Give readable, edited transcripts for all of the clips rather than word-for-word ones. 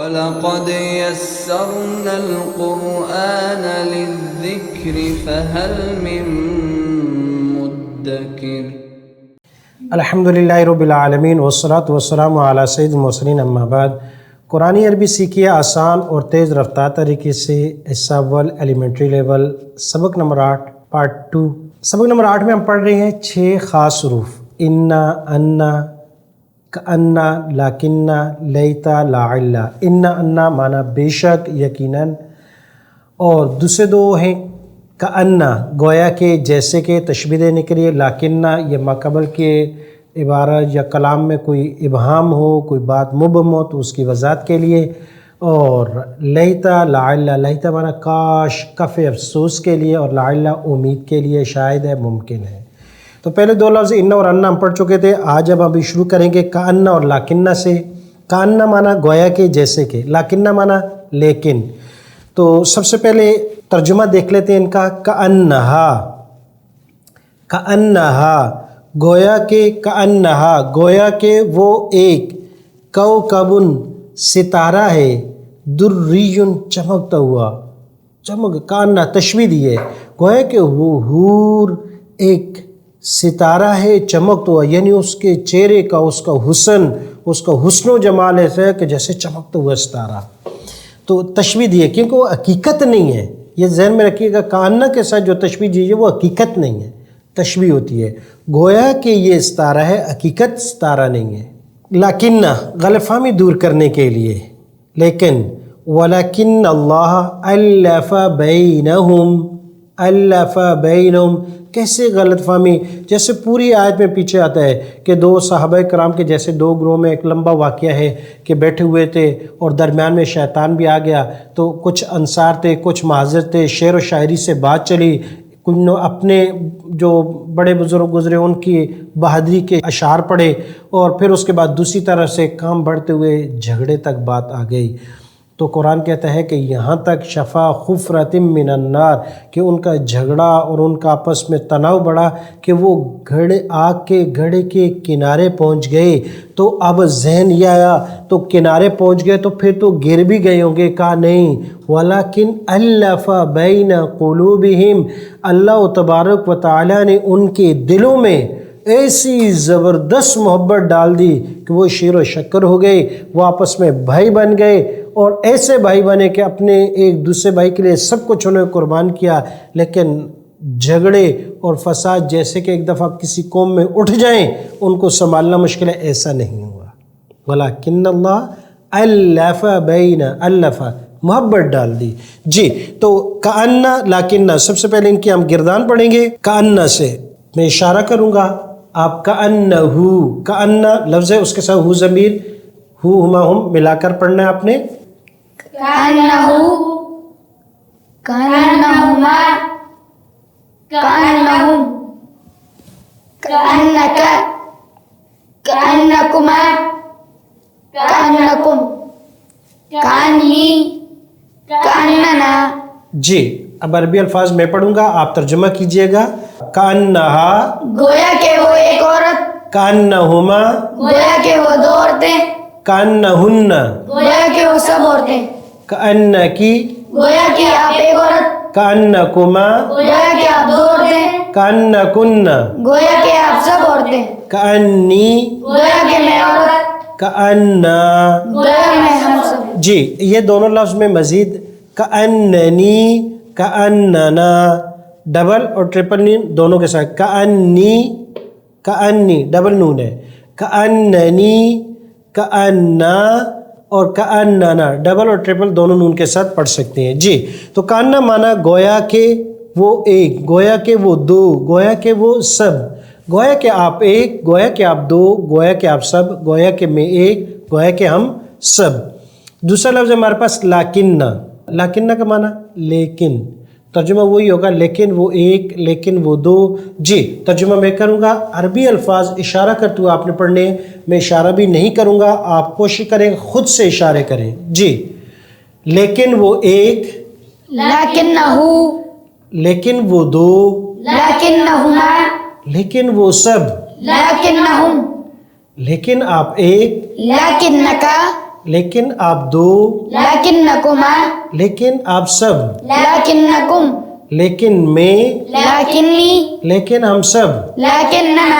وَلَقَدْ يَسَّرْنَا الْقُرْآنَ لِلذِّكْرِ فَهَلْ مِن مُّدَّكِرٍ۔ الحمدللہ رب العالمین والصلاۃ والسلام علی سید المرسلین اما بعد۔ قرآن عربی سیکھیے آسان اور تیز رفتار طریقے سے، حصہ اول ایلیمنٹری لیول، سبق نمبر 8 پارٹ 2۔ سبق نمبر 8 میں ہم پڑھ رہے ہیں 6 خاص حروف: انا، انا، کانا، لاکنہ، لیتا، لعل۔ انا معنی بے شک، یقیناً، اور دوسرے دو ہیں کانا گویا کہ، جیسے کہ، تشبیہ دینے کے لیے، لاکنہ یہ ماقبل کے عبارت یا کلام میں کوئی ابہام ہو، کوئی بات مبہم ہو تو اس کی وضاحت کے لیے، اور لیتا، لعل، لیتا معنی کاش، کف افسوس کے لیے، اور لعل امید کے لیے، شاید ہے، ممکن ہے۔ تو پہلے دو لفظ انا اور انا ہم پڑھ چکے تھے، آج اب ابھی شروع کریں گے کانا اور لاکنہ سے۔ کانا معنی گویا کہ، جیسے کہ، لاکنہ معنی لیکن۔ تو سب سے پہلے ترجمہ دیکھ لیتے ہیں ان کا۔ کانہا، کانہا گویا کہ، کانہا گویا کہ وہ ایک کوکبن ستارہ ہے، دریٌ چمکتا ہوا، چمک، کانہ تشبیہ دی ہے، گویا کہ وہ حور ایک ستارہ ہے چمکتا ہوا، یعنی اس کے چہرے کا، اس کا حسن و جمال ایسا ہے کہ جیسے چمکتا ہوا ستارہ۔ تو تشبیہ دی ہے کیونکہ وہ حقیقت نہیں ہے، یہ ذہن میں رکھیے گا، کانہ کے ساتھ جو تشبیہ دی ہے وہ حقیقت نہیں ہے، تشبیہ ہوتی ہے، گویا کہ یہ ستارہ ہے، حقیقت ستارہ نہیں ہے۔ لیکنہ غلط فہمی دور کرنے کے لیے، لیکن، ولیکن اللہ الف بینہم، الف بینہم کیسے غلط فہمی؟ جیسے پوری آیت میں پیچھے آتا ہے کہ دو صحابہ کرام کے جیسے دو گروہ میں ایک لمبا واقعہ ہے کہ بیٹھے ہوئے تھے اور درمیان میں شیطان بھی آ گیا، تو کچھ انصار تھے، کچھ مہاجر تھے، شعر و شاعری سے بات چلی، کچھ اپنے جو بڑے بزرگ گزرے ان کی بہادری کے اشعار پڑھے، اور پھر اس کے بعد دوسری طرف سے کام بڑھتے ہوئے جھگڑے تک بات آ گئی۔ تو قرآن کہتا ہے کہ یہاں تک شفا خفرۃ من النار کہ ان کا جھگڑا اور ان کا آپس میں تناؤ بڑھا کہ وہ آگ کے گھڑے کے کنارے پہنچ گئے۔ تو اب ذہن یہ آیا، تو کنارے پہنچ گئے تو پھر تو گر بھی گئے ہوں گے، کہا نہیں، ولیکن الف بین قلوبہم، اللہ تبارک و تعالیٰ نے ان کے دلوں میں ایسی زبردست محبت ڈال دی کہ وہ شیر و شکر ہو گئے، وہ آپس میں بھائی بن گئے، اور ایسے بھائی بنے کہ اپنے ایک دوسرے بھائی کے لیے سب کچھ انہیں قربان کیا۔ لیکن جھگڑے اور فساد جیسے کہ ایک دفعہ کسی قوم میں اٹھ جائیں ان کو سنبھالنا مشکل ہے، ایسا نہیں ہوا۔ ولیکن اللہ الف بین، الف محبت ڈال دی۔ جی، تو کأنہ، لاکنہ، سب سے پہلے ان کی ہم گردان پڑھیں گے۔ کأنہ سے میں اشارہ کروں گا، آپ کأنہو، کأنہ لفظ ہے، اس کے ساتھ ہو ضمیر، ہو ہما ہم ملا کر پڑھنا ہے آپ نے۔ کأنہو، کأنہما، کأنہم، کأنکا، کأنکما، کأنکم، کأنی، کأننا۔ جی، اب عربی الفاظ میں پڑھوں گا، آپ ترجمہ کیجئے گا۔ کأنہا گویا کہ وہ ایک عورت، کأنہما گویا کہ وہ دو عورتیں، کأنہن گویا کہ وہ سب عورتیں، کأنکی گویا کہ آپ ایک عورت، کأنکما گویا کہ آپ دو عورتیں، کأنکن گویا کہ آپ سب عورتیں، کأنی گویا کہ میں عورت، کأنا۔ گویا میں ہم سب۔ جی، یہ دونوں لفظ میں مزید کأننی، کأننا، ڈبل اور ٹرپل نون دونوں کے ساتھ، کأنی، کأنی ڈبل نون ہے، کأننی، کأنا اور کأننا ڈبل اور ٹرپل دونوں نون کے ساتھ پڑھ سکتے ہیں۔ جی، تو کأنہ معنی گویا کہ وہ ایک، گویا کہ وہ دو، گویا کہ وہ سب، گویا کہ آپ ایک، گویا کہ آپ دو، گویا کہ آپ سب، گویا کہ میں ایک، گویا کہ ہم سب۔ دوسرا لفظ ہمارے پاس لاکنہ، لاکنہ کا معنی لیکن، ترجمہ وہی ہوگا، لیکن وہ ایک، لیکن وہ دو۔ جی، ترجمہ میں کروں گا، عربی الفاظ اشارہ کرتے ہوئے آپ نے پڑھنے، میں اشارہ بھی نہیں کروں گا، آپ کوشش کریں خود سے اشارے کریں۔ جی، لیکن وہ ایک، لیکنہو، لیکن وہ دو، لیکنہما، لیکن وہ سب، لیکنہم، لیکن آپ ایک، لیکنکا، لیکن آپ دو, لكنكما لیکن آپ سب, لكنكم لیکن میں, لكني لیکن ہم سب, لكننا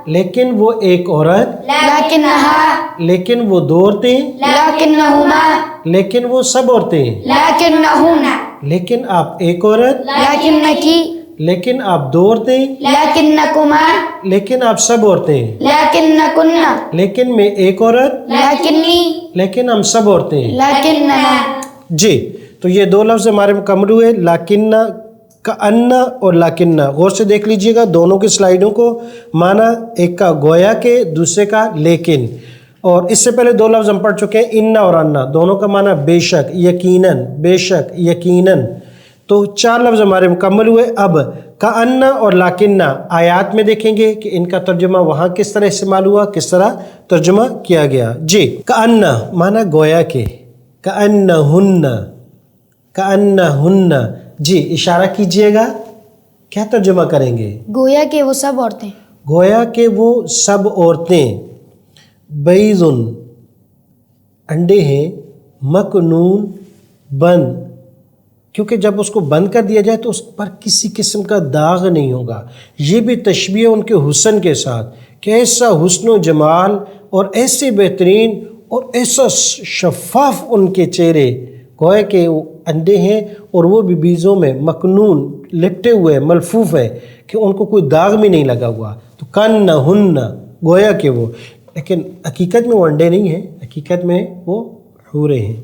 لیکن وہ ایک عورت, لكنها لیکن وہ دو عورتیں, لكنهما لیکن وہ سب عورتیں, لكنهن لیکن آپ ایک عورت, لكنك لیکن آپ دو عورتیں, لكنكما لیکن آپ سب عورتیں, لكنكن لیکن میں ایک عورت, لكني لیکن ہم سب عورتیں. لكننا. جی, تو یہ دو لفظ ہمارے مکمل ہوئے, لاکنہ کأنہ اور لاکنہ. غور سے دیکھ لیجئے گا دونوں کی سلائیڈوں کو. معنی ایک کا گویا کے, دوسرے کا لیکن. اور اس سے پہلے دو لفظ ہم پڑھ چکے ہیں, انہ اور انہ, دونوں کا معنی بے شک, یقیناً, بے شک, یقیناً. تو چار لفظ ہمارے مکمل ہوئے. اب کأنہ اور لاکنہ آیات میں دیکھیں گے کہ ان کا ترجمہ وہاں کس طرح استعمال ہوا, کس طرح ترجمہ کیا گیا. جی, کأنہ معنی گویا کے, کأنہن, کأنہن. جی, اشارہ کیجئے گا, کیا ترجمہ کریں گے؟ گویا کہ وہ سب عورتیں. گویا کہ وہ سب عورتیں. بیضن انڈے ہیں, مکنون بند, کیونکہ جب اس کو بند کر دیا جائے تو اس پر کسی قسم کا داغ نہیں ہوگا. یہ بھی تشبیہ ان کے حسن کے ساتھ کہ ایسا حسن و جمال اور ایسے بہترین اور ایسا شفاف ان کے چہرے, گویا کہ وہ انڈے ہیں اور وہ بھی بیضوں میں مکنون, لپٹے ہوئے, ملفوف ہیں کہ ان کو کوئی داغ بھی نہیں لگا ہوا. تو کأنہن گویا کہ وہ, لیکن حقیقت میں وہ انڈے نہیں ہیں, حقیقت میں وہ حوریں ہیں.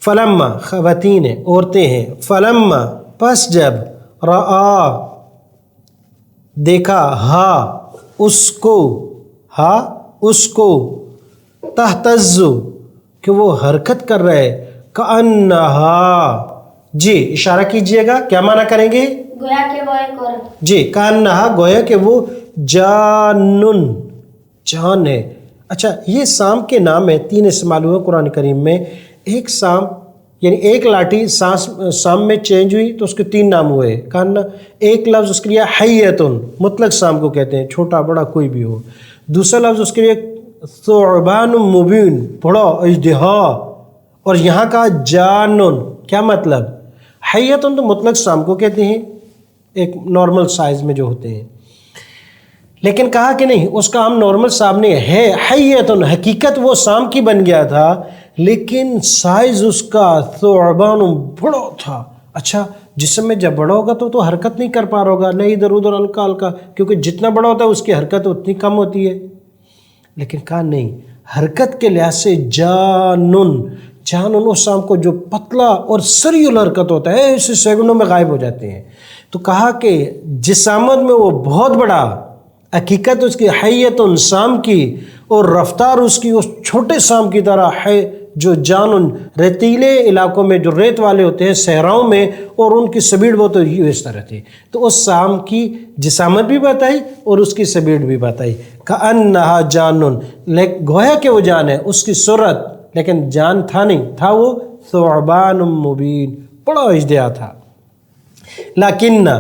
فلما خواتین ہیں, عورتیں ہیں. فلما پس جب, رآ دیکھا, ہا اس کو, ہا اس کو, تہتز کہ وہ حرکت کر رہے, کأنہا. جی, اشارہ کیجئے گا, کیا معنی کریں گے؟ گویا کہ وہ ایک عورت. جی, کأنہا گویا کہ وہ جانن, جان ہے. اچھا, یہ سام کے نام ہے, تین استعمال ہوئے قرآن کریم میں. ایک سام یعنی ایک لاٹھی سام میں چینج ہوئی تو اس کے تین نام ہوئے. کأنہ ایک لفظ اس کے لیے حیتن, مطلق سام کو کہتے ہیں, چھوٹا بڑا کوئی بھی ہو. دوسرا لفظ اس کے لیے ثعبان مبین, بڑا اژدہا. اور یہاں کا جانن, کیا مطلب؟ حیتن تو مطلق سام کو کہتے ہیں, ایک نارمل سائز میں جو ہوتے ہیں. لیکن کہا کہ نہیں, اس کا ہم نارمل سام نہیں ہے, حیتن, حقیقت وہ سام کی بن گیا تھا لیکن سائز اس کا ثعبان بڑا تھا. اچھا, جسم میں جب بڑا ہوگا تو حرکت نہیں کر پا رہا ہوگا, نہیں ادھر ادھر ہلکا ہلکا, کیونکہ جتنا بڑا ہوتا ہے اس کی حرکت اتنی کم ہوتی ہے. لیکن کہا نہیں, حرکت کے لحاظ سے جانن, جانن اس سام کو جو پتلا اور سریع حرکت ہوتا ہے, ایسے سیکنڈوں میں غائب ہو جاتے ہیں. تو کہا کہ جسامت میں وہ بہت بڑا, حقیقت اس کی حیتن سام کی, اور رفتار اس کی اس چھوٹے سام کی طرح ہے جو جانن ریتیلے علاقوں میں جو ریت والے ہوتے ہیں صحراؤں میں, اور ان کی سپیڈ بہت اس طرح تھی. تو اس سام کی جسامت بھی بتائی اور اس کی سپیڈ بھی بتائی. کأنہا جانن, گویا کہ وہ جان ہے, اس کی صورت, لیکن جان تھا نہیں, تھا وہ ثعبان مبین, بڑا اژدہا تھا. لاکنہ,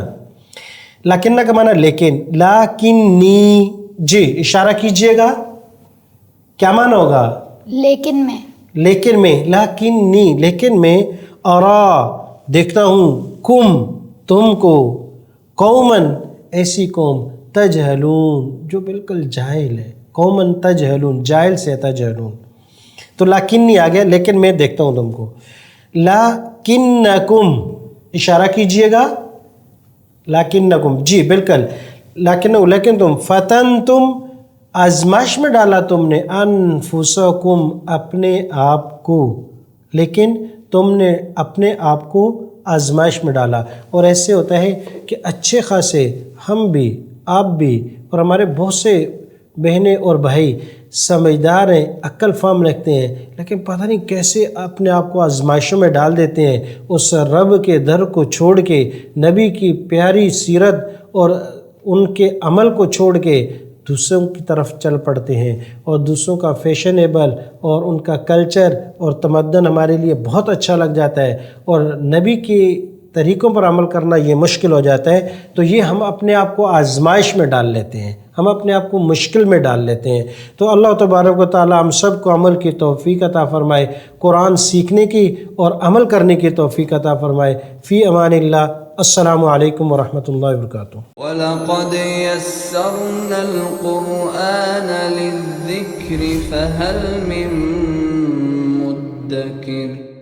لاکنہ کا معنی لیکن, لاکنی. جی, اشارہ کیجئے گا, کیا معنی ہوگا؟ لیکن میں, لیکن میں, لاکنی, لیکن میں, ارا دیکھتا ہوں, کم تم کو, قومن ایسی قوم, تجہلون جو بالکل جاہل ہے, قومن تجہلون, جاہل سے تجہلون. تو لاکنی آ گیا, لیکن میں دیکھتا ہوں تم کو. لاکنکم, اشارہ کیجئے گا, لاکنکم. جی بالکل, لیکن تم, فتنتم آزمائش میں ڈالا تم نے, انفسکم اپنے آپ کو, لیکن تم نے اپنے آپ کو آزمائش میں ڈالا. اور ایسے ہوتا ہے کہ اچھے خاصے ہم بھی, آپ بھی, اور ہمارے بہت سے بہنیں اور بھائی سمجھدار ہیں, عقل فہم رکھتے ہیں, لیکن پتہ نہیں کیسے اپنے آپ کو آزمائشوں میں ڈال دیتے ہیں. اس رب کے در کو چھوڑ کے, نبی کی پیاری سیرت اور ان کے عمل کو چھوڑ کے دوسروں کی طرف چل پڑتے ہیں, اور دوسروں کا فیشنیبل اور ان کا کلچر اور تمدن ہمارے لیے بہت اچھا لگ جاتا ہے, اور نبی کی طریقوں پر عمل کرنا یہ مشکل ہو جاتا ہے، تو یہ ہم اپنے آپ کو آزمائش میں ڈال لیتے ہیں، ہم اپنے آپ کو مشکل میں ڈال لیتے ہیں۔ تو اللہ تبارک و تعالی ہم سب کو عمل کی توفیق عطا فرمائے، قرآن سیکھنے کی اور عمل کرنے کی توفیق عطا فرمائے۔ فی امان اللہ، السلام علیکم ورحمۃ اللہ وبرکاتہ۔ وَلَقَدْ يَسَّرْنَا الْقُرْآنَ لِلذِّكْرِ فَهَلْ مِن مُّدَّكِرٍ